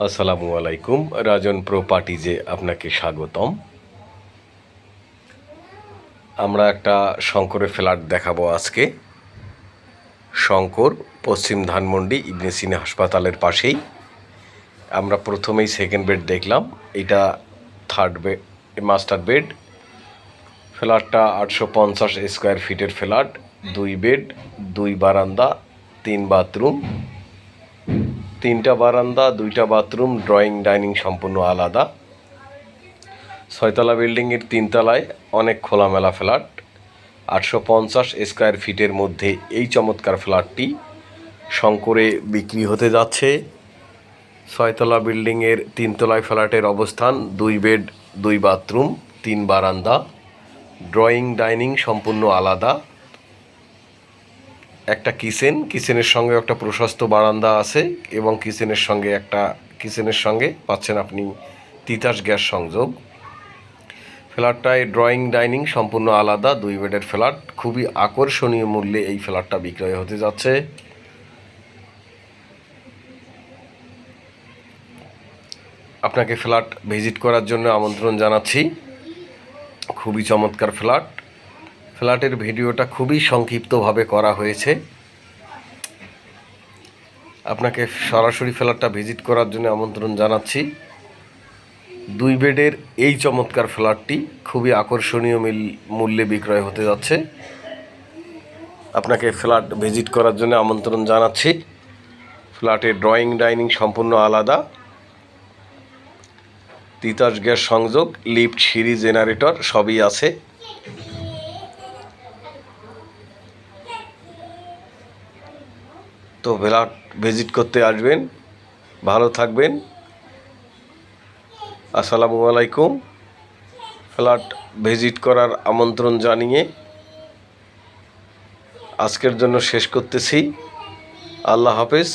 আসসালামু আলাইকুম। রাজন প্রপার্টিজে আপনাকে স্বাগতম। আমরা একটা শঙ্করের ফ্ল্যাট দেখাবো আজকে। শঙ্কর, পশ্চিম ধানমন্ডি, ইবনে সিনা হাসপাতালের পাশেই। আমরা প্রথমেই সেকেন্ড বেড দেখলাম, এটা থার্ড বেড, মাস্টার বেড। ফ্ল্যাটটা 850 স্কোয়ার ফিটের ফ্ল্যাট, 2 বেড, 2 বারান্দা, 3 বাথরুম। 3টা বারান্দা, 2টা বাথরুম, ড্রয়িং ডাইনিং সম্পূর্ণ আলাদা। 6তলা বিল্ডিংয়ের 3 তলায় অনেক খোলামেলা ফ্ল্যাট। 850 স্কোয়ার ফিটের মধ্যে এই চমৎকার ফ্ল্যাটটি শঙ্করে বিক্রি হতে যাচ্ছে। 6তলা বিল্ডিংয়ের 3 তলায় ফ্ল্যাটের অবস্থান, 2 বেড, 2 বাথরুম, 3 বারান্দা, ড্রয়িং ডাইনিং সম্পূর্ণ আলাদা। একটা কিচেনের সঙ্গে একটা প্রশস্ত বারান্দা আছে এবং কিচেনের সঙ্গে পাচ্ছেন আপনি তিতাস গ্যাস সংযোগ। ফ্ল্যাটটায় ড্রয়িং ডাইনিং সম্পূর্ণ আলাদা, 2 বেডের ফ্ল্যাট। খুবই আকর্ষণীয় মূল্যে এই ফ্ল্যাটটা বিক্রয় হতে যাচ্ছে। আপনাকে ফ্ল্যাট ভিজিট করার জন্য আমন্ত্রণ জানাচ্ছি। খুবই চমৎকার ফ্ল্যাট। ফ্ল্যাটের ভিডিওটা খুবই সংক্ষিপ্তভাবে করা হয়েছে। আপনাকে সরাসরি ফ্ল্যাটটা ভিজিট করার জন্য আমন্ত্রণ জানাচ্ছি। 2 বেডের এই চমৎকার ফ্ল্যাটটি খুবই আকর্ষণীয় মূল্যে বিক্রয় হতে যাচ্ছে। আপনাকে ফ্ল্যাট ভিজিট করার জন্য আমন্ত্রণ জানাচ্ছি। ফ্ল্যাটের ড্রয়িং ডাইনিং সম্পূর্ণ আলাদা, তিতাস গ্যাস সংযোগ, লিফট, সিঁড়ি, জেনারেটর সবই আছে। তো ফ্ল্যাট ভিজিট করতে আসবেন। ভালো থাকবেন। আসসালামু আলাইকুম। ফ্ল্যাট ভিজিট করার আমন্ত্রণ জানিয়ে আজকের জন্য শেষ করতেছি। আল্লাহ হাফেজ।